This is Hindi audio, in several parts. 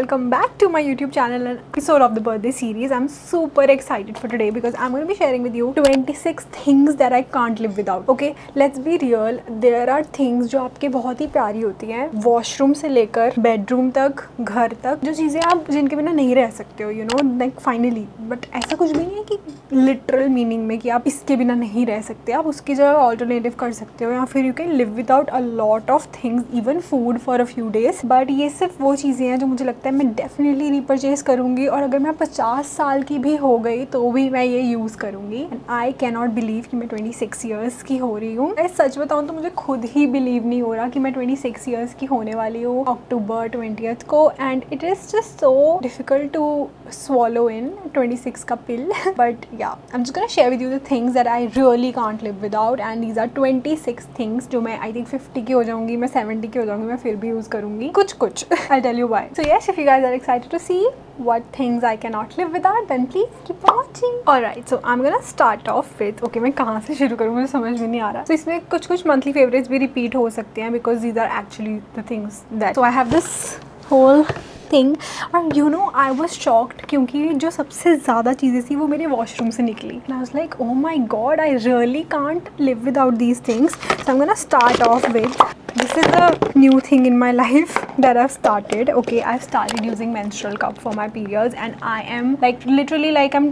welcome back to my YouTube channel and episode of the birthday series. I'm super excited for today because I'm going to be sharing with you 26 things that I can't live without. Okay, let's be real. There are things जो आपके बहुत ही प्यारी होती हैं, वॉशरूम से लेकर बेडरूम तक, घर तक, जो चीज़ें आप जिनके बिना नहीं रह सकते हो, you know, like finally. But ऐसा कुछ भी नहीं है कि लिटरल मीनिंग में कि आप इसके बिना नहीं रह सकते. आप उसकी जगह ऑल्टरनेटिव कर सकते हो या फिर you can live without a lot of things, even food for a few days. But ये सिर्फ वो चीज़ें हैं जो मुझे लगता है मैं डेफिनेटली रीपरचेज करूँगी, और अगर मैं 50 साल की भी हो गई तो भी मैं ये यूज़ करूँगी. And I can not believe कि मैं 26 ईयर्स की हो रही हूँ. मैं सच बताऊँ तो मुझे खुद ही बिलीव नहीं हो रहा कि मैं 26 ईयर्स की होने वाली हूँ अक्टूबर 20th को. And it is just so difficult to swallow in 26 का pill. But yeah, I'm just gonna share with you the things that I really can't live without, and these are 26 things जो मैं I think 50 की हो जाऊँगी, मैं 70 की हो जाऊँगी, मैं फिर भी यूज़ करूँगी कुछ. I'll tell you why. So yes, if you guys are excited to see what things I cannot live without, then please keep watching. Alright, so I'm gonna start off with, okay, मैं कहाँ से शुरू करूँ मुझे समझ में नहीं आ रहा. So इसमें कुछ मंथली फेवरेट्स भी रिपीट हो सकते हैं because these are actually the things that. So I have this whole thing. और you know I was shocked क्योंकि जो सबसे ज़्यादा चीज़ें थी वो मेरे वॉशरूम से निकली. I was like oh my God, I really can't live without these things. So I am gonna start of with this is a new thing in my life that I've started. Okay, I've started using menstrual cup for my periods and I am like literally like I'm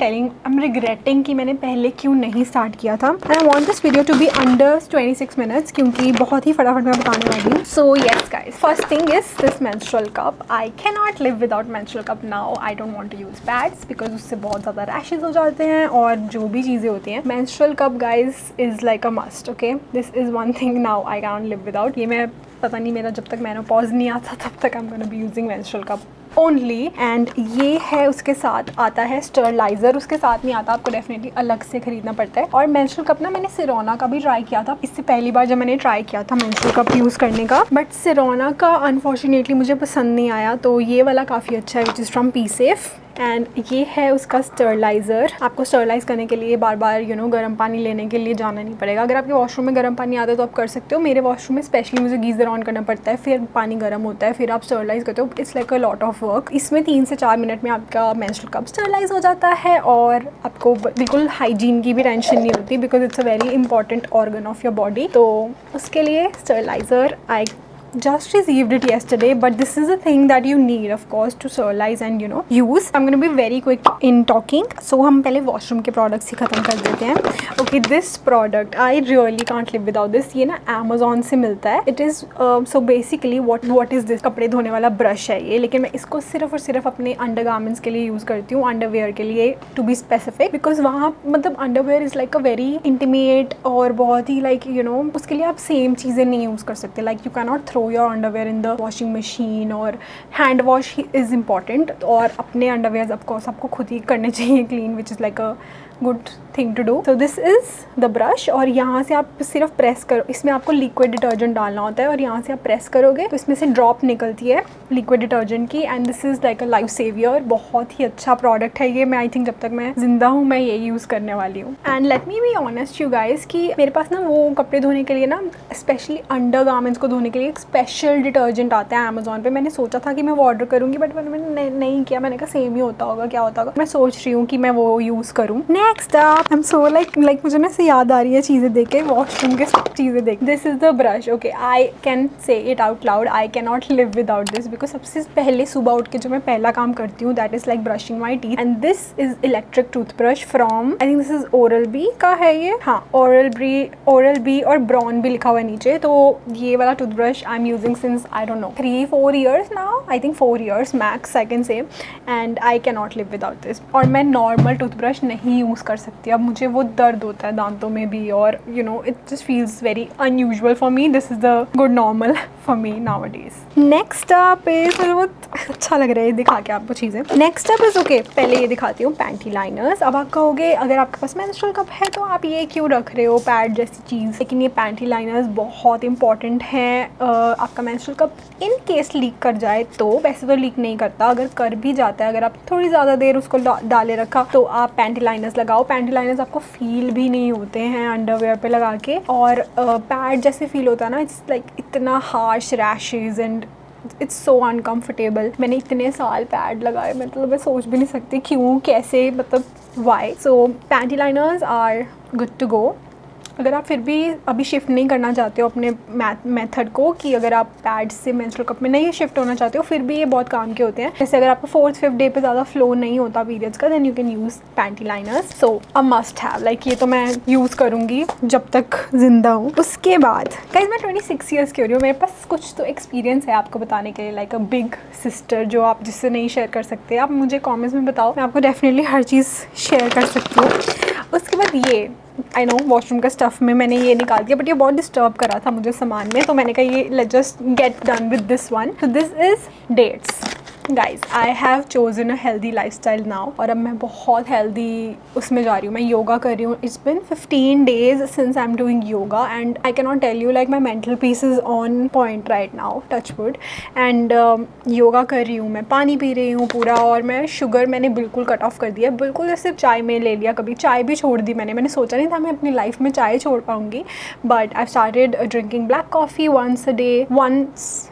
regretting कि मैंने पहले क्यों नहीं start किया था. And I want this video to be under 26 minutes क्योंकि बहुत ही फटाफट मैं बताने वाली हूँ. So yes guys, first thing is this menstrual cup. I cannot live without menstrual cup now. I don't want to use pads because उससे बहुत ज़्यादा rashes हो जाते हैं और जो भी चीज़ें होती हैं. Menstrual cup guys is like a must. Okay, this is one thing now I can't live without. ये मैं पता नहीं, मेरा जब तक मेनोपॉज नहीं आता तब तक I'm gonna be using menstrual cup only. And ये है, उसके साथ आता है स्टरलाइज़र. उसके साथ नहीं आता, आपको डेफिनेटली अलग से ख़रीदना पड़ता है. और मेंस्ट्रुअल कप ना मैंने सिरोना का भी ट्राई किया था इससे पहली बार जब मैंने ट्राई किया था मेंस्ट्रुअल कप यूज़ करने का. बट सिरोना का अनफॉर्चुनेटली मुझे पसंद नहीं आया, तो ये वाला काफ़ी अच्छा है which is from P safe. And ये है उसका स्टरलाइज़र. आपको स्टरलाइज़ करने के लिए बार बार यू नो गर्म पानी लेने के लिए जाना नहीं पड़ेगा. अगर आपके वॉशरूम में गर्म पानी आता है तो आप कर सकते हो. मेरे वॉशरूम में स्पेशली मुझे गीज़र ऑन करना पड़ता है, फिर पानी गर्म होता है, फिर आप स्टरलाइज़ करते हो. It's like a lot of work. इसमें 3 से 4 मिनट में आपका मेंस्ट्रुअल कप स्टरलाइज़ हो जाता है और आपको बिल्कुल हाइजीन की भी टेंशन नहीं होती because it's a very important organ of your body. तो उसके लिए sterilizer I just received it yesterday, but this is a thing that you need of course to sterilize and you know use. I'm going to be very quick in talking. So हम पहले वॉशरूम के प्रोडक्ट्स ही ख़त्म कर देते हैं. Okay, this product I really can't live without this. ये ना Amazon से मिलता है. It is so basically what is this? कपड़े धोने वाला ब्रश है ये, लेकिन मैं इसको सिर्फ और सिर्फ अपने अंडरगारमेंट्स के लिए यूज़ करती हूँ, अंडरवेयर के लिए टू बी स्पेसिफिक, बिकॉज वहाँ मतलब underwear is like a very intimate और बहुत ही लाइक यू नो उसके लिए आप सेम चीज़ें नहीं यूज़ कर सकते. Like you can not throw your underwear in the washing machine और hand wash is important. और अपने underwears ऑफकोर्स आपको खुद ही करने चाहिए clean, which is like a good thing to do. So this is the brush और यहाँ से आप सिर्फ प्रेस करो. इसमें आपको लिक्विड डिटर्जेंट डालना होता है और यहाँ से आप प्रेस करोगे तो इसमें से ड्रॉप निकलती है लिक्विड डिटर्जेंट की. And this is like a life saviour. बहुत ही अच्छा प्रोडक्ट है ये. मैं आई थिंक जब तक मैं जिंदा हूँ मैं ये यूज़ करने वाली हूँ. And let me be honest you guys कि मेरे पास ना वो कपड़े धोने के लिए ना स्पेशली अंडर गारमेंट्स को धोने के लिए एक स्पेशल डिटर्जेंट आता है अमेजोन पे. मैंने सोचा था कि मैं वो ऑर्डर करूँगी बट मैंने नहीं किया. मैंने कहा सेम ही होता होगा, क्या होता होगा. मैं सोच रही हूँ कि मैं वो यूज़ करूँ. Next I am so like मुझे ना से याद आ रही है चीज़ें देख के, वॉशरूम के सब चीज़ें देख. This is the brush. Okay, I can से it out loud, I can not live without this because सबसे पहले सुबह उठ के जो मैं पहला काम करती हूँ that is like brushing my teeth. And this is electric toothbrush from I think this is Oral B का है ये. हाँ, ओरल बी और ब्राउन भी लिखा हुआ है नीचे. तो ये वाला toothbrush I am using since I don't know 3-4 years now. I think 4 years max I can से. And I can not live without this. और मैं नॉर्मल टूथब्रश नहीं यूज़ कर सकती. अब मुझे वो दर्द होता है दांतों में भी और you no it just feels very unusual for me. This is the good normal for me now days. Next up is, मुझे बहुत अच्छा लग रहा है दिखा के आपको चीज़ें. नेक्स्ट अप इज़ ओके, पहले ये दिखाती हूँ पैंटी लाइनर्स. अब आप कहोगे अगर आपके पास मेंस्ट्रुअल कप है तो आप ये क्यों रख रहे हो पैड जैसी चीज़, लेकिन ये पैंटी लाइनर्स बहुत इंपॉर्टेंट हैं. आपका menstrual cup in case leak कर जाए तो, वैसे तो लीक नहीं करता, अगर कर भी जाता है, अगर आप थोड़ी ज़्यादा देर उसको डाले रखा तो आप पैंटी लाइनर्स लगाओ. पैंटी लाइनर्स आपको फील भी नहीं होते हैं अंडरवेयर पे लगा के, और पैड जैसे फील होता है ना. इट्स लाइक इतना harsh rashes and it's so uncomfortable. मैंने इतने साल पैड लगाए, मतलब मैं सोच भी नहीं सकती क्यों, कैसे, मतलब why. So panty liners are good to go. अगर आप फिर भी अभी शिफ्ट नहीं करना चाहते हो अपने मेथड को, कि अगर आप पैड्स से मेंस्ट्रुअल कप में नहीं शिफ्ट होना चाहते हो, फिर भी ये बहुत काम के होते हैं। जैसे अगर आपको 4th-5th डे पे ज़्यादा फ्लो नहीं होता पीरियड्स का, then you can use panty liners. So a must have, like ये तो मैं यूज़ करूँगी जब तक जिंदा हूँ। उसके बाद गाइस मैं 26 ईयर्स की हो रही हूँ, मेरे पास कुछ तो एक्सपीरियंस है आपको बताने के लिए, लाइक अ बिग सिस्टर, जो आप जिससे नहीं शेयर कर सकते। आप मुझे कॉमेंट्स में बताओ, मैं आपको डेफिनेटली हर चीज़ शेयर कर सकती हूँ। उसके बाद ये आई नो वॉशरूम का स्टफ़ में मैंने ये निकाल दिया, बट ये बहुत डिस्टर्ब करा था मुझे सामान में, तो मैंने कहा ये let's just get done with this one. तो this is dates. Guys I have chosen a healthy lifestyle now, और अब मैं बहुत हेल्दी उसमें जा रही हूँ। मैं योगा कर रही हूँ। It's been 15 days since I am doing yoga, and I can not tell you, like my mental peace is on point right now, touch wood. And yoga कर रही हूँ, मैं पानी पी रही हूँ पूरा, और मैं शुगर मैंने बिल्कुल कट ऑफ कर दिया, बिल्कुल जैसे चाय में ले लिया, कभी चाय भी छोड़ दी मैंने सोचा नहीं था मैं अपनी लाइफ में चाय छोड़ पाऊँगी, but I started drinking black coffee once a day, once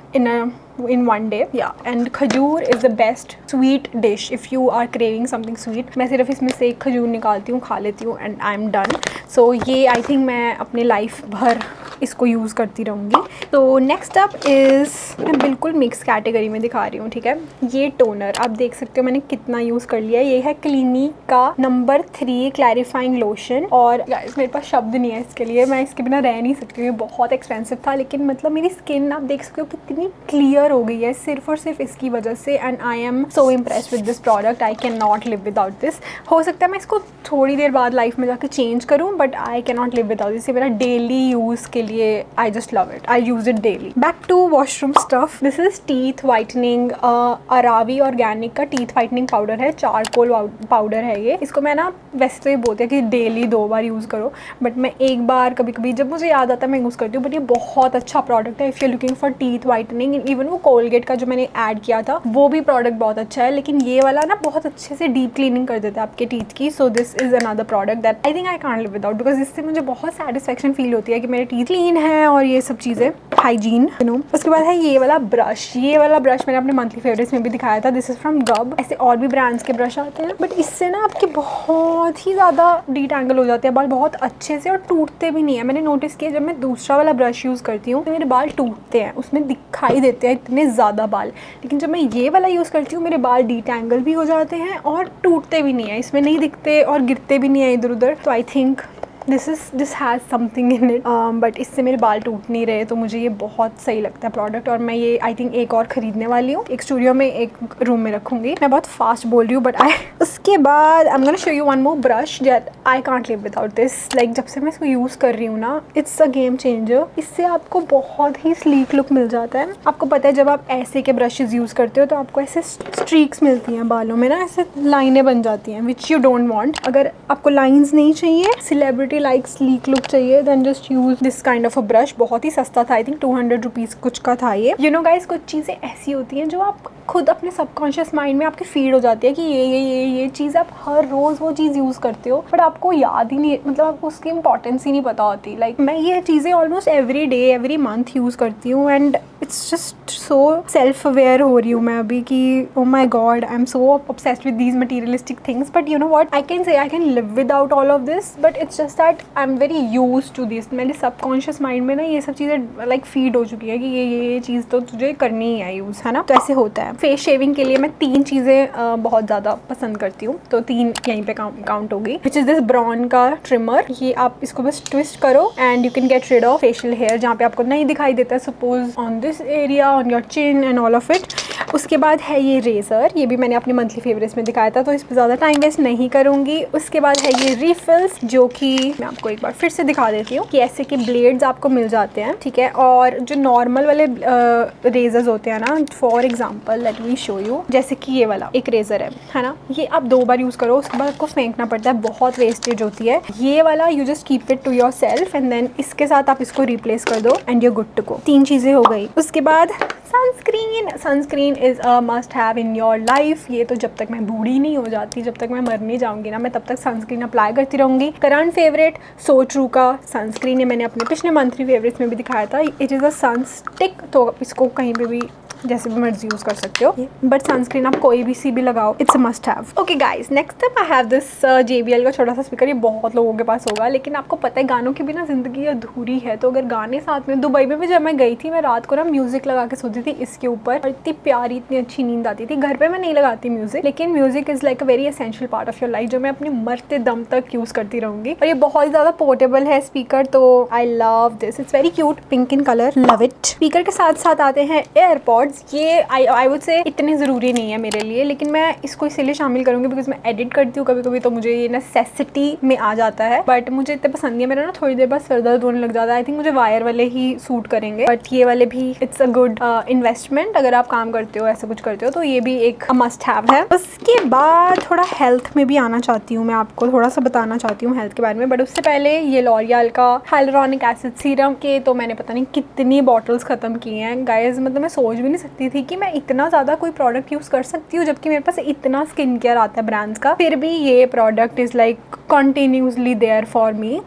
in one day, yeah. And खजूर is the best sweet dish if you are craving something sweet. मैं सिर्फ इसमें से एक खजूर निकालती हूँ, खा लेती हूँ, and I'm done. So ये I think मैं अपने लाइफ भर इसको यूज़ करती रहूँगी। तो नेक्स्ट अप इज़, मैं बिल्कुल मिक्स कैटेगरी में दिखा रही हूँ, ठीक है। ये टोनर आप देख सकते हो मैंने कितना यूज़ कर लिया। ये है क्लिनिक का नंबर 3 क्लैरिफाइंग लोशन, और गाइस मेरे पास शब्द नहीं है इसके लिए, मैं इसके बिना रह नहीं सकती हूँ। ये बहुत एक्सपेंसिव था, लेकिन मतलब मेरी स्किन आप देख सकते हो कितनी क्लियर हो गई है सिर्फ और सिर्फ इसकी वजह से, and I am so impressed with this product. I can not live without this. हो सकता है मैं इसको थोड़ी देर बाद लाइफ में जाकर चेंज करूँ, but I can not live without this. ये मेरा डेली यूज़ के लिए, I just love it, I use it daily. Back to washroom stuff. This is teeth whitening, Aravi organic का टीथ वाइटनिंग पाउडर है, चारकोल पाउडर है ये। इसको मैं ना, वैसे तो ये बोलते हैं कि डेली 2 बार यूज़ करो, बट मैं एक बार कभी कभी जब मुझे याद आता है मैं यूज़ करती हूँ। बट ये बहुत अच्छा प्रोडक्ट है if you looking for teeth whitening. Even वो कोलगेट का जो मैंने ऐड किया था वो भी प्रोडक्ट बहुत अच्छा है, लेकिन ये वाला ना बहुत अच्छे से डीप क्लीनिंग कर देता है आपके टीथ की। So this is another product that I think I can't live without, because इससे मुझे बहुत सेटिस्फेक्शन फील होती है कि मेरे टीथ क्लीन है और ये सब चीज़ें, हाइजीन, यू नो। उसके बाद है ये वाला ब्रश। ये वाला ब्रश मैंने अपने मंथली फेवरेट्स में भी दिखाया था। दिस इज़ फ्रॉम गब। ऐसे और भी ब्रांड्स के ब्रश आते हैं, बट इससे ना आपके बहुत ही ज़्यादा डीटैंगल हो जाते हैं बाल बहुत अच्छे से, और टूटते भी नहीं है। मैंने नोटिस किया जब मैं दूसरा वाला ब्रश यूज़ करती हूँ तो मेरे बाल टूटते हैं, उसमें दिखाई देते हैं इतने ज़्यादा बाल, लेकिन जब मैं ये वाला यूज़ करती हूँ मेरे बाल डीटैंगल भी हो जाते हैं और टूटते भी नहीं है, इसमें नहीं दिखते और गिरते भी नहीं है इधर उधर। तो आई think this has something in it, but इससे मेरे बाल टूट नहीं रहे, तो मुझे ये बहुत सही लगता है प्रोडक्ट। और मैं ये आई थिंक एक और ख़रीदने वाली हूँ, एक स्टूडियो में एक रूम में रखूँगी। मैं बहुत फास्ट बोल रही हूँ, बट उसके बाद I am gonna show you one more brush that I can't live without this. Like जब से मैं इसको यूज़ कर रही हूँ ना, इट्स अ गेम चेंजर। इससे आपको बहुत ही स्लीक लुक मिल जाता है। आपको पता है जब आप ऐसे के ब्रशेज़ यूज़ करते हो तो आपको ऐसे स्ट्रीक्स मिलती हैं बालों में ना, ऐसे लाइनें बन जाती हैं, विच यू डोंट वांट। अगर आपको लाइंस नहीं चाहिए, सेलिब्रिटी लाइक स्लीक लुक चाहिए, then just use this kind of a brush. बहुत ही सस्ता था, आई थिंक 200 रुपीज़ कुछ का था ये। यू नो गाइस, कुछ चीज़ें ऐसी होती हैं जो आप खुद अपने सबकॉन्शियस माइंड में आपकी फीड हो जाती है कि ये चीज़ आप हर रोज़ वो चीज़ यूज़ करते हो, बट आपको याद ही नहीं, मतलब आपको उसकी इंपॉर्टेंस ही नहीं पता होती। लाइक मैं ये चीज़ें almost every day every month use करती हूँ, and it's just so self aware हो रही हूँ मैं अभी कि oh my God, I am so obsessed with these materialistic things. But you know what, I can say I can live without all of this, but it's just that I am very use to this. मेरे सबकॉन्शियस माइंड में ना ये सब चीज़ें लाइक फीड हो चुकी है कि ये चीज़ तो तुझे करनी ही है यूज़, है ना। तो ऐसे होता है। फेस शेविंग के लिए मैं 3 चीज़ें बहुत ज़्यादा पसंद करती हूँ, तो 3 यहीं पे काउंट होगी, विच इज़ दिस ब्राउन का ट्रिमर। ये आप इसको बस ट्विस्ट करो and you can get rid of facial hair जहाँ पे आपको नहीं दिखाई देता है, suppose on this area, on your chin and all of it. उसके बाद है ये रेज़र, ये भी मैंने अपनी मंथली फेवरेट्स में दिखाया था, तो इस पर ज़्यादा टाइम वेस्ट नहीं करूँगी। उसके बाद है ये रिफिल्स, जो कि मैं आपको एक बार फिर से दिखा देती हूँ कि ऐसे के ब्लेड्स आपको मिल जाते हैं, ठीक है। और जो नॉर्मल वाले रेजर्स होते हैं ना, for example let me show you, जैसे कि ये वाला एक रेजर है ना, ये आप 2 बार यूज़ करो, उसके बाद आपको फेंकना पड़ता है, बहुत वेस्टेज होती है। ये वाला you just keep it to yourself, and then इसके साथ आप इसको रिप्लेस कर दो and you good to go. 3 चीज़ें हो गई। उसके बाद sunscreen is a must have in your life. ये तो जब तक मैं बूढ़ी नहीं हो जाती, जब तक मैं मर नहीं जाऊंगी ना, मैं तब तक सनस्क्रीन अप्लाई करती रहूँगी। करंट फेवरेट सो ट्रू का सनस्क्रीन है, मैंने अपने पिछले मंथली फेवरेट्स में भी दिखाया था। इट इज़ अ सनस्टिक, तो इसको कहीं पे भी जैसे भी मर्जी यूज कर सकते हो, बट सनस्क्रीन आप कोई भी सी भी लगाओ, it's a must have. Okay guys, next up I have this JBL का छोटा सा स्पीकर। ये बहुत लोगों के पास होगा, लेकिन आपको पता है गानों के बिना जिंदगी अधूरी है। तो अगर गाने साथ में, दुबई में भी जब मैं गई थी, मैं रात को ना म्यूजिक लगा के सोती थी इसके ऊपर, और इतनी प्यारी, इतनी अच्छी नींद आती थी। घर पे मैं नहीं लगाती म्यूजिक, लेकिन music is like a very essential part of your life, जो मैं अपने मरते दम तक यूज करती रहूंगी। और ये बहुत ज़्यादा पोर्टेबल है स्पीकर, तो I love this, it's very cute, pink in colour, love it. Speaker के साथ साथ आते हैं एयरपॉड्स। ये आई वुड से इतने ज़रूरी नहीं है मेरे लिए, लेकिन मैं इसको इसीलिए शामिल करूँगी बिकॉज मैं एडिट करती हूँ कभी कभी, तो मुझे ये नेसेसिटी में आ जाता है, बट मुझे इतने पसंद नहीं है। मेरा ना थोड़ी देर बाद सर दर्द होने लग जाता है। आई थिंक मुझे वायर वाले ही सूट करेंगे, बट ये वाले भी इट्स अ गुड इन्वेस्टमेंट। अगर आप काम करते हो, ऐसा कुछ करते हो, तो ये भी एक मस्ट हैव है। उसके बाद थोड़ा हेल्थ में भी आना चाहती हूँ, मैं आपको थोड़ा सा बताना चाहती हूँ हेल्थ के बारे में, बट उससे पहले ये लॉरियल का हाइलुरोनिक एसिड सीरम के तो मैंने पता नहीं कितनी बॉटल्स खत्म की हैं गाइज। मतलब मैं सोच भी नहीं सकती थी कि मैं इतना ज़्यादा कोई प्रोडक्ट यूज़ कर सकती हूँ, जबकि मेरे पास इतना स्किन केयर आता है ब्रांड्स का, फिर भी ये product is like continuously there for me.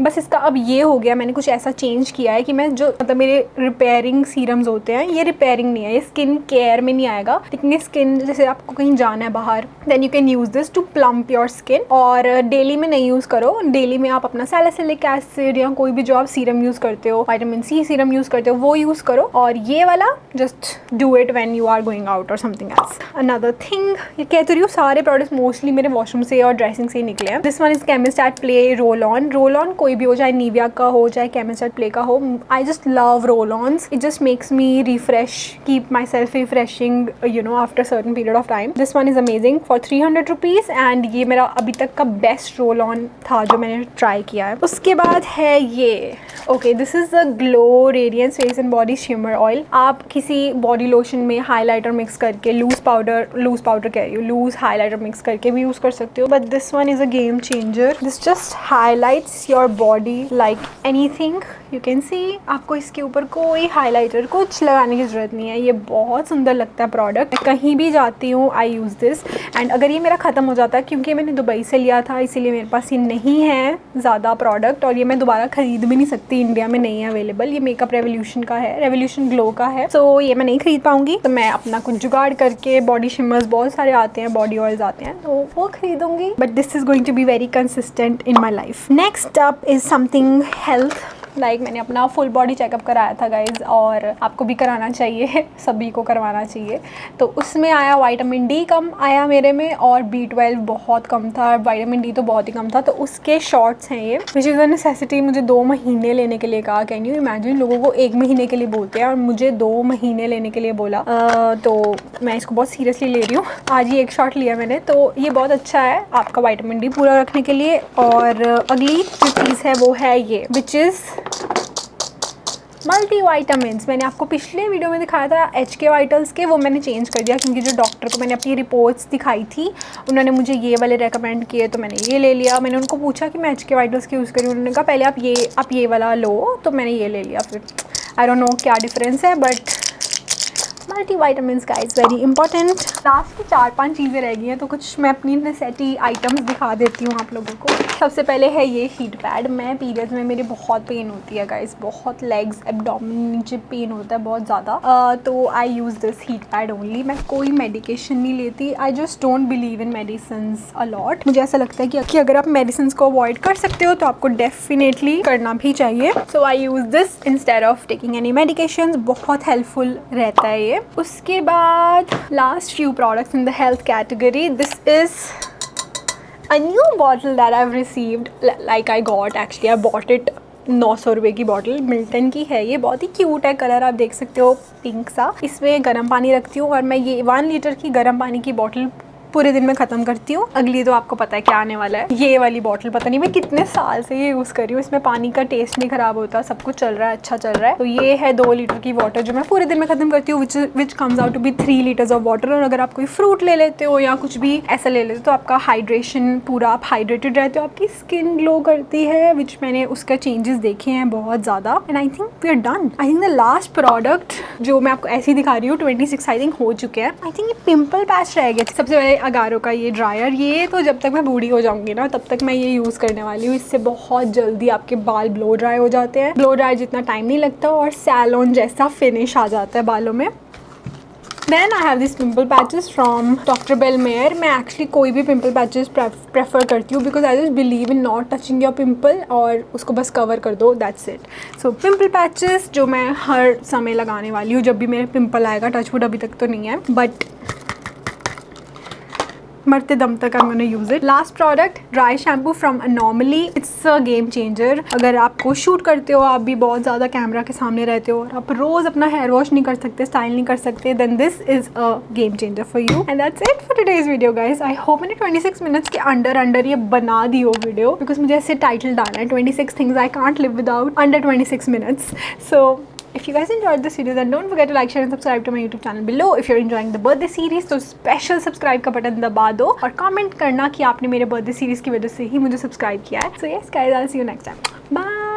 बस इसका अब ये हो गया, मैंने कुछ ऐसा चेंज किया है कि मैं जो मतलब मेरे रिपेयरिंग सीरम्स होते हैं, ये रिपेयरिंग नहीं है, ये स्किन केयर में नहीं आएगा, लेकिन स्किन जैसे आपको कहीं जाना है बाहर, then you can use this to plump your skin. और डेली में नहीं यूज़ करो, डेली में आप अपना सैलिसिलिक एसिड या कोई भी जो आप सीरम यूज़ करते हो, विटामिन C सीरम यूज़ करते हो, वो यूज़ करो। और ये वाला just do it when you are going out और समथिंग एल्स। अनदर थिंग, ये कहते रही हूँ, सारे प्रोडक्ट्स मोस्टली मेरे वॉशरूम से और ड्रेसिंग से ही निकले हैं। This one is Chemist at Play roll on कोई भी हो, चाहे निविया का हो, चाहे केमिस्ट एट प्ले का हो। I just love roll ons, it just makes me refresh, keep my self refreshing you know after certain period of time. This one is amazing for 300 rupees, and ये मेरा अभी तक का बेस्ट रोल ऑन था जो मैंने ट्राई किया है। उसके बाद है ये, okay, this is the glow radiance face and body shimmer oil. आप किसी बॉडी लोशन में हाइलाइटर मिक्स करके, लूज पाउडर कह रही हूँ, लूज हाइलाइटर मिक्स करके भी यूज़ कर सकते हो, but this one is a game changer. This just highlights your body like anything, you can see. आपको इसके ऊपर कोई हाइलाइटर कुछ लगाने की ज़रूरत नहीं है। ये बहुत सुंदर लगता है प्रोडक्ट, मैं कहीं भी जाती हूँ आई यूज़ दिस। एंड अगर ये मेरा ख़त्म हो जाता है, क्योंकि मैंने दुबई से लिया था, इसीलिए मेरे पास ये नहीं है ज़्यादा प्रोडक्ट, और ये मैं दोबारा ख़रीद भी नहीं सकती, इंडिया में नहीं है अवेलेबल। ये मेकअप रेवोल्यूशन का है, रेवोल्यूशन ग्लो का है, सो ये मैं नहीं खरीद पाऊँगी। तो मैं अपना कुछ जुगाड़ करके, बॉडी शिमर्स बहुत सारे आते हैं, बॉडी ऑयल्स आते हैं, तो वो खरीदूँगी, but this is going to be very consistent in my life. Next up is something health, like मैंने अपना फुल बॉडी चेकअप कराया था गाइज, और आपको भी कराना चाहिए, सभी को करवाना चाहिए। तो उसमें आया विटामिन D कम आया मेरे में, और B12 बहुत कम था, विटामिन D तो बहुत ही कम था। तो उसके शॉर्ट्स हैं ये, विच इज़ अ नेसेसिटी। मुझे 2 महीने लेने के लिए कहा, कैन यू इमेजिन, लोगों को 1 महीने के लिए बोलते हैं और मुझे 2 महीने लेने के लिए बोला। तो मैं इसको बहुत सीरियसली ले रही हूँ। आज ही 1 शॉट लिया मैंने, तो ये बहुत अच्छा है आपका विटामिन D पूरा रखने के लिए। और अगली जो चीज़ है वो है ये, विच इज़ मल्टी वाइटामिन। मैंने आपको पिछले वीडियो में दिखाया था HK वाइटल्स के, वो मैंने चेंज कर दिया, क्योंकि जो डॉक्टर को मैंने अपनी रिपोर्ट्स दिखाई थी, उन्होंने मुझे ये वाले रेकमेंड किए, तो मैंने ये ले लिया। मैंने उनको पूछा कि मैं HK वाइटल्स के यूज़ करी, उन्होंने कहा पहले आप ये वाला लो, तो मैंने ये ले लिया। फिर आई डोंट नो क्या डिफरेंस है, but multi vitamins guys very important. Last की 4-5 चीज़ें रह गई हैं, तो कुछ मैं अपनी नेसेसिटी आइटम्स दिखा देती हूँ आप लोगों को। सबसे पहले है ये हीट पैड। मैं पीरियड्स में मेरी बहुत पेन होती है गाइस, बहुत लेग्स एब्डोमेन नीचे पेन होता है बहुत ज़्यादा, तो I use this heat pad only. मैं कोई मेडिकेशन नहीं लेती, I just don't believe in medicines a lot. मुझे ऐसा लगता है कि अगर आप मेडिसिन को अवॉइड कर सकते हो तो आपको डेफिनेटली करना भी चाहिए। So I use this instead of taking any medication, बहुत हेल्पफुल रहता है ये। उसके बाद last few products in the health category, this is a new bottle that I've received, like I got actually, I bought it 900 रुपये की बॉटल, मिल्टन की है ये, बहुत ही क्यूट है, कलर आप देख सकते हो पिंक सा। इसमें गर्म पानी रखती हूँ और मैं ये 1 लीटर की गर्म पानी की बॉटल पूरे दिन में ख़त्म करती हूँ। अगली तो आपको पता है क्या आने वाला है, ये वाली बॉटल पता नहीं मैं कितने साल से ये यूज़ कर रही हूँ, इसमें पानी का टेस्ट नहीं ख़राब होता, सब कुछ चल रहा है, अच्छा चल रहा है। तो ये है 2 लीटर की वाटर जो मैं पूरे दिन में ख़त्म करती हूँ, which comes out to be 3 litres of water. और अगर आप कोई फ्रूट ले लेते हो या कुछ भी ऐसा ले लेते हो तो आपका हाइड्रेशन पूरा, आप हाइड्रेटेड रहते हो, आपकी स्किन ग्लो करती है, विच मैंने उसका चेंजेस देखे हैं बहुत ज़्यादा। And I think we are done. I think the last product जो मैं आपको ऐसे ही दिखा रही हूँ, 26 आई थिंक हो चुके हैं। आई थिंक ये पिम्पल पैच रह गए थे। सबसे पहले अगारो का ये ड्रायर, ये तो जब तक मैं बूढ़ी हो जाऊंगी ना तब तक मैं ये यूज़ करने वाली हूँ। इससे बहुत जल्दी आपके बाल ब्लो ड्राई हो जाते हैं, ब्लो ड्राई जितना टाइम नहीं लगता और सैलून जैसा फिनिश आ जाता है बालों में। Then I have these pimple patches from Dr. Belmare. मैं एक्चुअली कोई भी पिम्पल पैचेस प्रेफर करती हूँ because I just believe in not touching your pimple और उसको बस कवर कर दो, that's it. So pimple patches जो मैं हर समय लगाने वाली हूँ जब भी मेरे पिम्पल आएगा. टचवुड अभी तक तो नहीं है बट मरते दम तक I'm gonna use it. Last product dry shampoo from anomaly. It's a game changer. अगर आपको शूट करते हो, आप भी बहुत ज़्यादा कैमरा के सामने रहते हो और आप रोज़ अपना हेयर वॉश नहीं कर सकते, स्टाइल नहीं कर सकते, then this is a game changer for you. And that's it for today's video guys. I hope मैंने 26 मिनट्स के अंडर ये बना दी हो वीडियो बिकॉज मुझे ऐसे टाइटल डालना है 26 things I can't live without under 26 minutes. So if you guys enjoyed this video then don't forget to like, share and subscribe to my YouTube channel below. If you're enjoying the birthday series तो special subscribe का बटन दबा दो और comment करना कि आपने मेरे birthday series की वजह से ही मुझे subscribe किया है. So yes guys, I'll see you next time. Bye.